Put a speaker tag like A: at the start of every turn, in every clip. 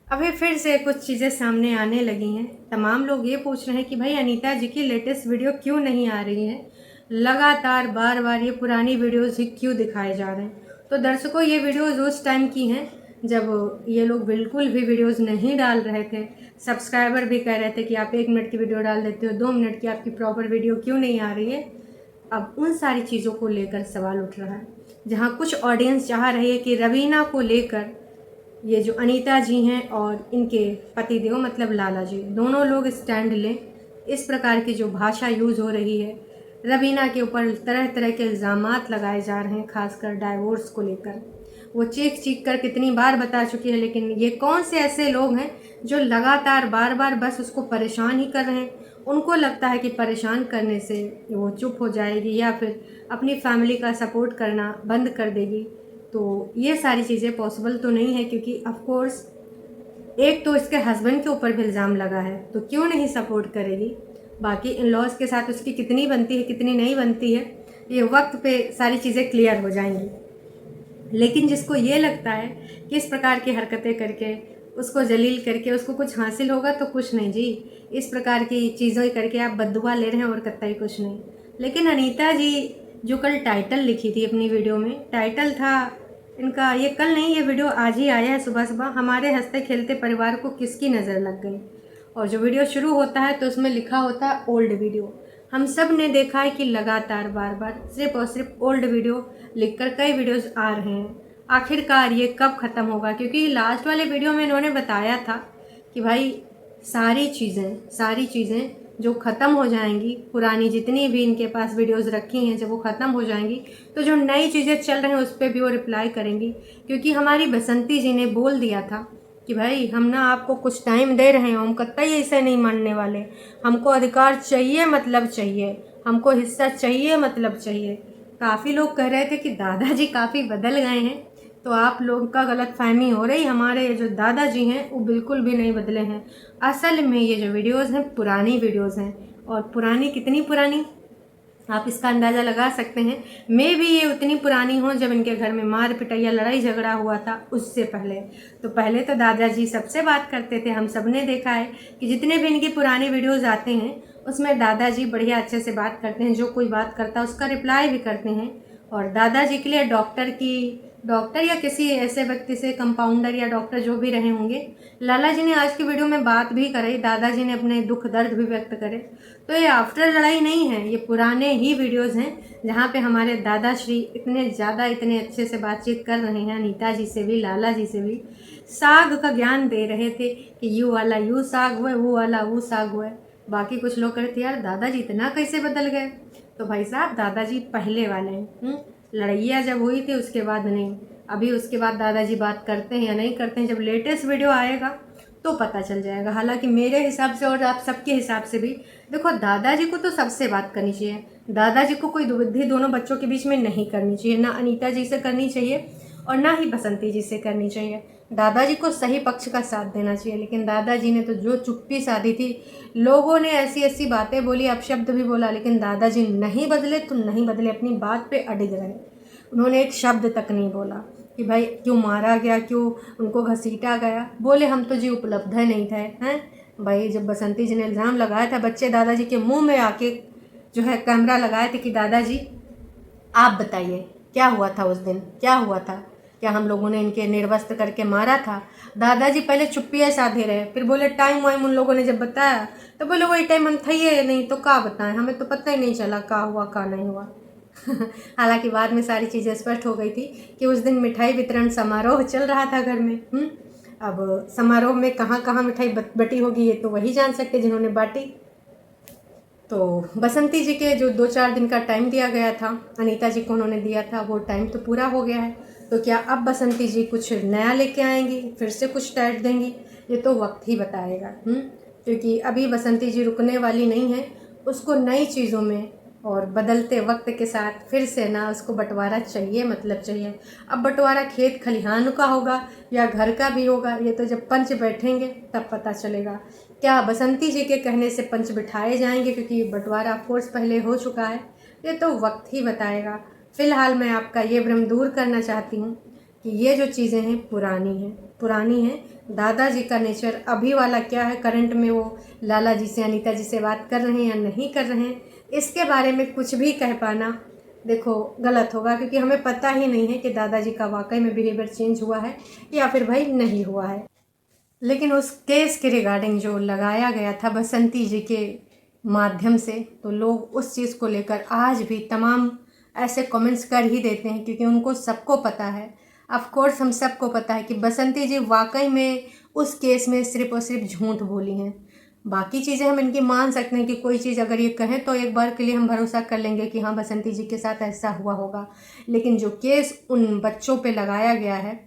A: अभी फिर से कुछ चीज़ें सामने आने लगी हैं। तमाम लोग ये पूछ रहे हैं कि भाई अनीता जी की लेटेस्ट वीडियो क्यों नहीं आ रही है, लगातार बार बार ये पुरानी वीडियोज़ ही क्यों दिखाए जा रहे हैं। तो दर्शकों, ये वीडियोज़ उस टाइम की हैं जब ये लोग बिल्कुल भी वीडियोज़ नहीं डाल रहे थे। सब्सक्राइबर भी कह रहे थे कि आप 1 मिनट की वीडियो डाल देते हो, 2 मिनट की आपकी प्रॉपर वीडियो क्यों नहीं आ रही है। अब उन सारी चीज़ों को लेकर सवाल उठ रहा है, जहाँ कुछ ऑडियंस चाह रही है कि रवीना को लेकर ये जो अनीता जी हैं और इनके पतिदेव मतलब लाला जी, दोनों लोग स्टैंड लें। इस प्रकार की जो भाषा यूज़ हो रही है, रवीना के ऊपर तरह तरह के इल्ज़ामात लगाए जा रहे हैं, खासकर डाइवोर्स को लेकर। वो चीख चीख कर कितनी बार बता चुकी है, लेकिन ये कौन से ऐसे लोग हैं जो लगातार बार बार बस उसको परेशान ही कर रहे हैं। उनको लगता है कि परेशान करने से वो चुप हो जाएगी या फिर अपनी फैमिली का सपोर्ट करना बंद कर देगी। तो ये सारी चीज़ें पॉसिबल तो नहीं है, क्योंकि ऑफ कोर्स एक तो इसके हस्बैंड के ऊपर भी इल्ज़ाम लगा है, तो क्यों नहीं सपोर्ट करेगी। बाकी इन लॉज के साथ उसकी कितनी बनती है कितनी नहीं बनती है, ये वक्त पे सारी चीज़ें क्लियर हो जाएंगी। लेकिन जिसको ये लगता है कि इस प्रकार की हरकतें करके, उसको जलील करके उसको कुछ हासिल होगा, तो कुछ नहीं जी। इस प्रकार की चीज़ें करके आप बद्दुआ ले रहे हैं और कतई कुछ नहीं। लेकिन अनीता जी जो कल टाइटल लिखी थी अपनी वीडियो में, टाइटल था इनका, ये कल नहीं, ये वीडियो आज ही आया है सुबह सुबह, हमारे हंसते खेलते परिवार को किसकी नज़र लग गई। और जो वीडियो शुरू होता है तो उसमें लिखा होता है ओल्ड वीडियो। हम सब ने देखा है कि लगातार बार बार सिर्फ और सिर्फ ओल्ड वीडियो लिखकर कई वीडियोस आ रहे हैं। आखिरकार ये कब ख़त्म होगा, क्योंकि लास्ट वाले वीडियो में इन्होंने बताया था कि भाई सारी चीज़ें जो ख़त्म हो जाएंगी, पुरानी जितनी भी इनके पास वीडियोस रखी हैं, जब वो ख़त्म हो जाएंगी तो जो नई चीज़ें चल रही हैं उस पर भी वो रिप्लाई करेंगी। क्योंकि हमारी बसंती जी ने बोल दिया था कि भाई हम ना आपको कुछ टाइम दे रहे हैं, हम कतई ऐसे नहीं मानने वाले, हमको अधिकार चाहिए मतलब चाहिए, हमको हिस्सा चाहिए मतलब चाहिए। काफ़ी लोग कह रहे थे कि दादाजी काफ़ी बदल गए हैं, तो आप लोग का गलत फहमी हो रही। हमारे जो दादाजी हैं वो बिल्कुल भी नहीं बदले हैं। असल में ये जो वीडियोज़ हैं पुरानी वीडियोज़ हैं, और पुरानी कितनी पुरानी आप इसका अंदाज़ा लगा सकते हैं। मे भी ये उतनी पुरानी हो जब इनके घर में मार पिटाई लड़ाई झगड़ा हुआ था, उससे पहले। तो पहले तो दादाजी सबसे बात करते थे। हम सब ने देखा है कि जितने भी इनकी पुरानी वीडियोज़ आते हैं उसमें दादाजी बढ़िया अच्छे से बात करते हैं, जो कोई बात करता है उसका रिप्लाई भी करते हैं। और दादाजी के लिए डॉक्टर या किसी ऐसे व्यक्ति से, कंपाउंडर या डॉक्टर जो भी रहे होंगे, लाला जी ने आज की वीडियो में बात भी कराई, दादाजी ने अपने दुख दर्द भी व्यक्त करे। तो ये आफ्टर लड़ाई नहीं है, ये पुराने ही वीडियोज़ हैं जहाँ पे हमारे दादाश्री इतने अच्छे से बातचीत कर रहे हैं, अनीता जी से भी लाला जी से भी साग का ज्ञान दे रहे थे कि यू वाला यू साग हुआ, वो वाला वो साग हुआ। बाकी कुछ लोग कहते यार दादाजी इतना कैसे बदल गए। तो भाई साहब, दादाजी पहले वाले हैं। लड़ाइयाँ जब हुई थी उसके बाद नहीं। अभी उसके बाद दादाजी बात करते हैं या नहीं करते हैं, जब लेटेस्ट वीडियो आएगा तो पता चल जाएगा। हालांकि मेरे हिसाब से और आप सबके हिसाब से भी देखो, दादाजी को तो सबसे बात करनी चाहिए। दादाजी को कोई दुविधि दोनों बच्चों के बीच में नहीं करनी चाहिए, ना अनीता जी से करनी चाहिए और ना ही बसंती जी से करनी चाहिए। दादाजी को सही पक्ष का साथ देना चाहिए। लेकिन दादाजी ने तो जो चुप्पी साधी थी, लोगों ने ऐसी ऐसी बातें बोली, अपशब्द भी बोला, लेकिन दादाजी नहीं बदले तो नहीं बदले, अपनी बात पे अडिग रहे। उन्होंने एक शब्द तक नहीं बोला कि भाई क्यों मारा गया, क्यों उनको घसीटा गया। बोले हम तो जी उपलब्ध है नहीं थे। हैं भाई, जब बसंती जी ने इल्ज़ाम लगाया था, बच्चे दादाजी के मुंह में आके जो है कैमरा लगाए थे कि दादाजी आप बताइए क्या हुआ था उस दिन, क्या हुआ था, क्या हम लोगों ने इनके निर्वस्त्र करके मारा था। दादाजी पहले चुप्पी साधे रहे, फिर बोले टाइम वाइम उन लोगों ने जब बताया तो बोले वही टाइम हम थे ही नहीं, तो क्या बताएं, हमें तो पता ही नहीं चला क्या हुआ क्या नहीं हुआ। हालांकि बाद में सारी चीज़ें स्पष्ट हो गई थी कि उस दिन मिठाई वितरण समारोह चल रहा था घर में। अब समारोह में कहाँ कहाँ मिठाई बटी होगी ये तो वही जान सकते जिन्होंने बांटी। तो बसंती जी के जो 2-4 दिन का टाइम दिया गया था, अनीता जी को उन्होंने दिया था, वो टाइम तो पूरा हो गया है। तो क्या अब बसंती जी कुछ नया लेके आएंगी, फिर से कुछ टाइट देंगी, ये तो वक्त ही बताएगा। क्योंकि अभी बसंती जी रुकने वाली नहीं है। उसको नई चीज़ों में और बदलते वक्त के साथ फिर से ना उसको बंटवारा चाहिए मतलब चाहिए। अब बंटवारा खेत खलिहान का होगा या घर का भी होगा, ये तो जब पंच बैठेंगे तब पता चलेगा। क्या बसंती जी के कहने से पंच बिठाए जाएंगे, क्योंकि बंटवारा फोर्स पहले हो चुका है, ये तो वक्त ही बताएगा। फ़िलहाल मैं आपका ये भ्रम दूर करना चाहती हूँ कि ये जो चीज़ें हैं पुरानी हैं। पुरानी हैं। दादाजी का नेचर अभी वाला क्या है, करंट में वो लाला जी से, अनीता जी से बात कर रहे हैं या नहीं कर रहे हैं, इसके बारे में कुछ भी कह पाना देखो गलत होगा, क्योंकि हमें पता ही नहीं है कि दादाजी का वाकई में बिहेवियर चेंज हुआ है या फिर भाई नहीं हुआ है। लेकिन उस केस के रिगार्डिंग जो लगाया गया था बसंती जी के माध्यम से, तो लोग उस चीज़ को लेकर आज भी तमाम ऐसे कमेंट्स कर ही देते हैं, क्योंकि उनको सबको पता है, ऑफ कोर्स हम सबको पता है कि बसंती जी वाकई में उस केस में सिर्फ और सिर्फ झूठ बोली हैं। बाकी चीज़ें हम इनकी मान सकते हैं कि कोई चीज़ अगर ये कहें तो एक बार के लिए हम भरोसा कर लेंगे कि हाँ बसंती जी के साथ ऐसा हुआ होगा, लेकिन जो केस उन बच्चों पे लगाया गया है,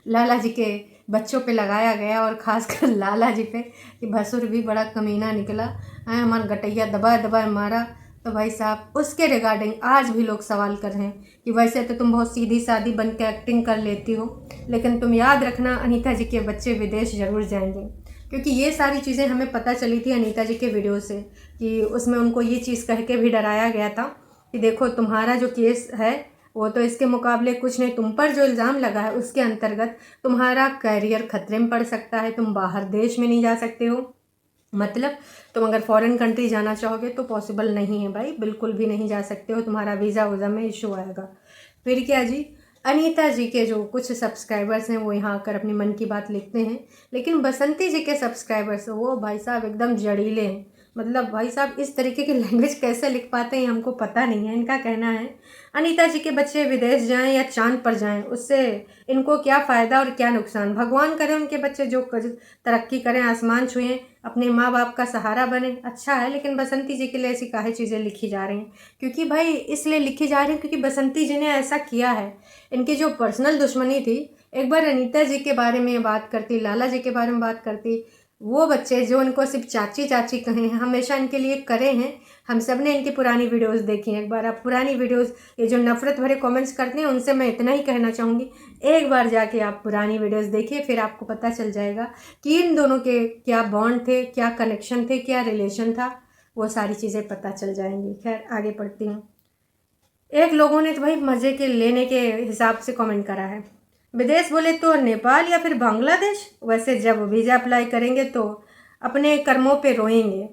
A: लाला जी के बच्चों पे लगाया गया, और ख़ासकर लाला जी पे कि भसुर भी बड़ा कमीना निकला है, हमारा गटैया दबा दबा मारा, तो भाई साहब उसके रिगार्डिंग आज भी लोग सवाल कर रहे हैं कि वैसे तो तुम बहुत सीधी सादी बन के एक्टिंग कर लेती हो, लेकिन तुम याद रखना अनीता जी के बच्चे विदेश ज़रूर जाएंगे। क्योंकि ये सारी चीज़ें हमें पता चली थी अनीता जी के वीडियो से, कि उसमें उनको ये चीज़ कह के भी डराया गया था कि देखो तुम्हारा जो केस है वो तो इसके मुकाबले कुछ नहीं, तुम पर जो इल्ज़ाम लगा है उसके अंतर्गत तुम्हारा करियर खतरे में पड़ सकता है, तुम बाहर देश में नहीं जा सकते हो, मतलब तुम अगर फॉरेन कंट्री जाना चाहोगे तो पॉसिबल नहीं है भाई, बिल्कुल भी नहीं जा सकते हो, तुम्हारा वीज़ा वूज़ा में इशू आएगा। फिर क्या जी, अनीता जी के जो कुछ सब्सक्राइबर्स हैं वो यहाँ आकर अपनी मन की बात लिखते हैं, लेकिन बसंती जी के सब्सक्राइबर्स वो भाई साहब एकदम जड़ीले हैं। मतलब भाई साहब इस तरीके की लैंग्वेज कैसे लिख पाते हैं हमको पता नहीं है। इनका कहना है अनीता जी के बच्चे विदेश जाएं या चांद पर जाएं, उससे इनको क्या फ़ायदा और क्या नुकसान, भगवान करे उनके बच्चे जो तरक्की करें, आसमान छुएं, अपने माँ बाप का सहारा बने, अच्छा है, लेकिन बसंती जी के लिए ऐसी काहे चीज़ें लिखी जा रही हैं, क्योंकि भाई इसलिए लिखी जा रही हैं क्योंकि बसंती जी ने ऐसा किया है। इनकी जो पर्सनल दुश्मनी थी, एक बार अनीता जी के बारे में बात करती, लाला जी के बारे में बात करती, वो बच्चे जो इनको सिर्फ चाची चाची कहे हैं, हमेशा इनके लिए करे हैं। हम सब ने इनकी पुरानी वीडियोस देखी हैं, एक बार आप पुरानी वीडियोस, ये जो नफ़रत भरे कमेंट्स करते हैं उनसे मैं इतना ही कहना चाहूँगी, एक बार जाके आप पुरानी वीडियोस देखिए, फिर आपको पता चल जाएगा कि इन दोनों के क्या बॉन्ड थे, क्या कनेक्शन थे, क्या रिलेशन था, वो सारी चीज़ें पता चल जाएंगी। खैर आगे पढ़ती हूँ। एक लोगों ने तो भाई मज़े के लेने के हिसाब से कमेंट करा है, विदेश बोले तो नेपाल या फिर बांग्लादेश, वैसे जब वीज़ा अप्लाई करेंगे तो अपने कर्मों पे रोएंगे,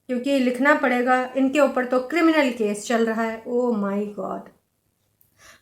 A: क्योंकि लिखना पड़ेगा, इनके ऊपर तो क्रिमिनल केस चल रहा है। ओ माय गॉड,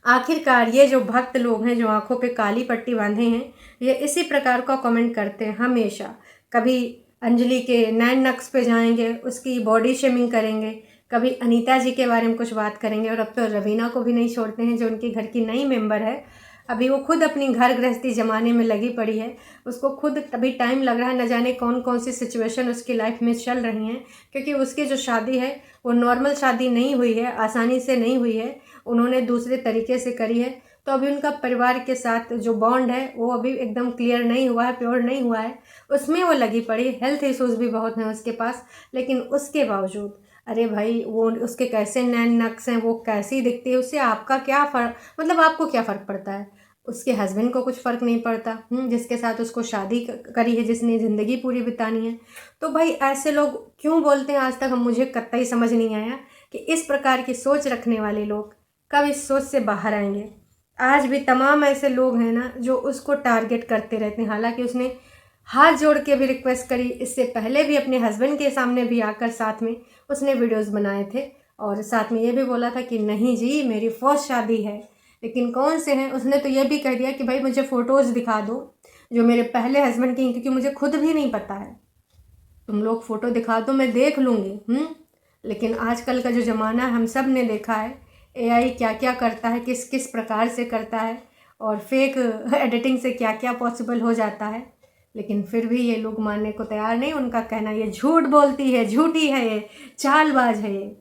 A: आखिरकार ये जो भक्त लोग हैं जो आंखों पे काली पट्टी बांधे हैं, ये इसी प्रकार का कमेंट करते हैं हमेशा। कभी अंजलि के नैन नक्स पे जाएंगे, उसकी बॉडी शेमिंग करेंगे, कभी अनीता जी के बारे में कुछ बात करेंगे, और अब तो रवीना को भी नहीं छोड़ते हैं जो उनके घर की नई मेंबर है। अभी वो खुद अपनी घर गृहस्थी जमाने में लगी पड़ी है, उसको खुद अभी टाइम लग रहा है, न जाने कौन कौन सी सिचुएशन उसकी लाइफ में चल रही हैं, क्योंकि उसकी जो शादी है वो नॉर्मल शादी नहीं हुई है, आसानी से नहीं हुई है, उन्होंने दूसरे तरीके से करी है। तो अभी उनका परिवार के साथ जो बॉन्ड है वो अभी एकदम क्लियर नहीं हुआ है, प्योर नहीं हुआ है, उसमें वो लगी पड़ी। हेल्थ इश्यूज़ भी बहुत हैं उसके पास, लेकिन उसके बावजूद अरे भाई वो उसके कैसे नैन नक्स हैं, वो कैसी दिखती है, उससे आपका क्या फ़र्क, मतलब आपको क्या फ़र्क पड़ता है, उसके हस्बैंड को कुछ फ़र्क नहीं पड़ता, जिसके साथ उसको शादी करी है, जिसने ज़िंदगी पूरी बितानी है। तो भाई ऐसे लोग क्यों बोलते हैं, आज तक हम मुझे कतई समझ नहीं आया कि इस प्रकार की सोच रखने वाले लोग कब इस सोच से बाहर आएंगे। आज भी तमाम ऐसे लोग हैं ना जो उसको टारगेट करते रहते हैं, हालांकि उसने हाथ जोड़ के भी रिक्वेस्ट करी, इससे पहले भी अपने हस्बैंड के सामने भी आकर साथ में उसने वीडियोस बनाए थे, और साथ में ये भी बोला था कि नहीं जी मेरी फर्स्ट शादी है, लेकिन कौन से हैं, उसने तो ये भी कह दिया कि भाई मुझे फ़ोटोज़ दिखा दो जो मेरे पहले हस्बैंड की, क्योंकि मुझे खुद भी नहीं पता है, तुम लोग फ़ोटो दिखा दो मैं देख लूँगी। लेकिन आजकल का जो ज़माना है हम सब ने देखा है, एआई क्या क्या करता है, किस किस प्रकार से करता है, और फेक एडिटिंग से क्या क्या पॉसिबल हो जाता है, लेकिन फिर भी ये लोग मानने को तैयार नहीं। उनका कहना ये झूठ बोलती है, झूठी है, ये चालबाज है ये।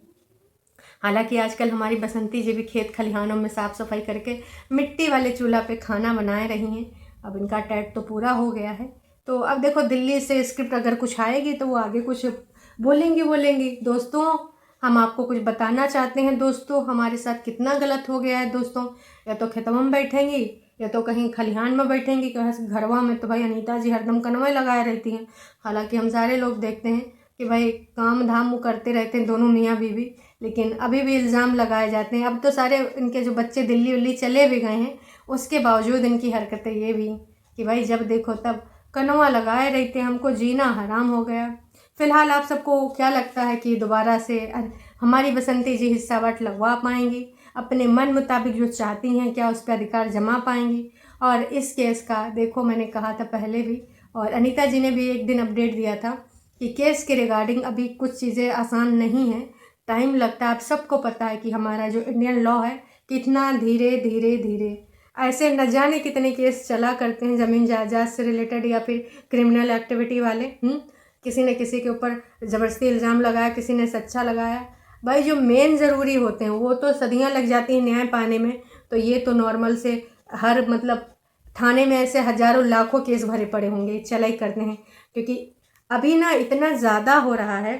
A: हालांकि आजकल हमारी बसंती जी भी खेत खलिहानों में साफ़ सफाई करके मिट्टी वाले चूल्हा पे खाना बनाए रही हैं। अब इनका टैग तो पूरा हो गया है, तो अब देखो दिल्ली से स्क्रिप्ट अगर कुछ आएगी तो वो आगे कुछ बोलेंगी। दोस्तों हम आपको कुछ बताना चाहते हैं, दोस्तों हमारे साथ कितना गलत हो गया है दोस्तों, या तो खेतों में बैठेंगी या तो कहीं खलिहान में बैठेंगी, कहीं घरवा में तो भाई अनीता जी हरदम कनवे लगाए रहती हैं। हालांकि हम सारे लोग देखते हैं कि भाई काम धाम वो करते रहते हैं दोनों मियाँ बीवी, लेकिन अभी भी इल्ज़ाम लगाए जाते हैं। अब तो सारे इनके जो बच्चे दिल्ली उल्ली चले भी गए हैं, उसके बावजूद इनकी हरकतें ये भी कि भाई जब देखो तब कनवा लगाए रहते, हमको जीना हराम हो गया। फिलहाल आप सबको क्या लगता है कि दोबारा से हमारी बसंती जी हिस्सा वट लगवा पाएंगी, अपने मन मुताबिक जो चाहती हैं, क्या उस पर अधिकार जमा पाएंगी? और इस केस का देखो, मैंने कहा था पहले भी, और अनीता जी ने भी एक दिन अपडेट दिया था कि केस के रिगार्डिंग अभी कुछ चीज़ें आसान नहीं हैं, टाइम लगता है। आप सबको पता है कि हमारा जो इंडियन लॉ है कितना धीरे धीरे धीरे ऐसे न जाने कितने केस चला करते हैं ज़मीन जायदाद से रिलेटेड या फिर क्रिमिनल एक्टिविटी वाले। किसी ने किसी के ऊपर ज़बरदस्ती इल्ज़ाम लगाया, किसी ने सच्चा लगाया। भाई जो मेन ज़रूरी होते हैं वो तो सदियां लग जाती हैं न्याय पाने में, तो ये तो नॉर्मल से हर मतलब थाने में ऐसे हज़ारों लाखों केस भरे पड़े होंगे, चला ही करते हैं। क्योंकि अभी ना इतना ज़्यादा हो रहा है,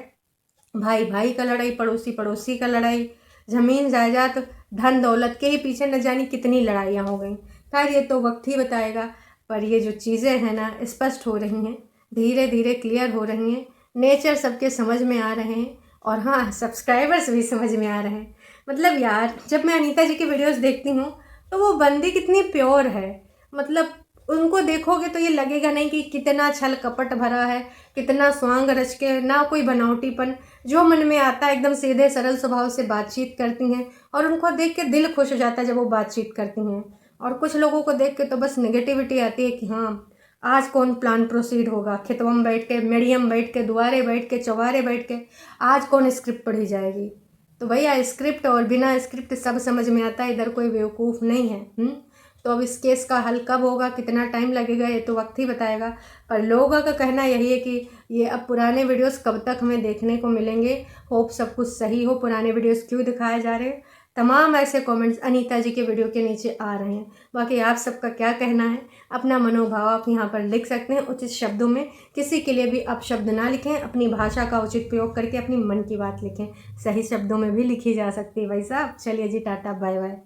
A: भाई भाई का लड़ाई, पड़ोसी पड़ोसी का लड़ाई, ज़मीन जायदाद धन दौलत के ही पीछे न जानी कितनी लड़ाइयाँ हो गई। खैर ये तो वक्त ही बताएगा, पर ये जो चीज़ें हैं ना स्पष्ट हो रही हैं, धीरे धीरे क्लियर हो रही हैं, नेचर सबके समझ में आ रहे हैं, और हाँ सब्सक्राइबर्स भी समझ में आ रहे हैं। मतलब यार जब मैं अनीता जी की वीडियोस देखती हूँ तो वो बंदी कितनी प्योर है, मतलब उनको देखोगे तो ये लगेगा नहीं कि कितना छल कपट भरा है, कितना स्वांग रच के, ना कोई बनावटीपन, जो मन में आता है एकदम सीधे सरल स्वभाव से बातचीत करती हैं, और उनको देख के दिल खुश हो जाता है जब वो बातचीत करती हैं। और कुछ लोगों को देख के तो बस नेगेटिविटी आती है कि हाँ आज कौन प्लान प्रोसीड होगा, खेतवम बैठ के, मीडियम बैठ के, दुआरे बैठ के, चौबारे बैठ के आज कौन स्क्रिप्ट पढ़ी जाएगी। तो भैया स्क्रिप्ट और बिना स्क्रिप्ट सब समझ में आता है, इधर कोई बेवकूफ़ नहीं है। तो अब इस केस का हल कब होगा, कितना टाइम लगेगा, ये तो वक्त ही बताएगा। पर लोगों का कहना यही है कि ये अब पुराने वीडियोस कब तक हमें देखने को मिलेंगे। होप सब कुछ सही हो, पुराने वीडियोस क्यों दिखाए जा रहे हैं, तमाम ऐसे कमेंट्स अनीता जी के वीडियो के नीचे आ रहे हैं। बाकी आप सबका क्या कहना है, अपना मनोभाव आप यहाँ पर लिख सकते हैं उचित शब्दों में, किसी के लिए भी अपशब्द ना लिखें, अपनी भाषा का उचित प्रयोग करके अपनी मन की बात लिखें, सही शब्दों में भी लिखी जा सकती है भाई साहब। चलिए जी, टाटा बाय बाय।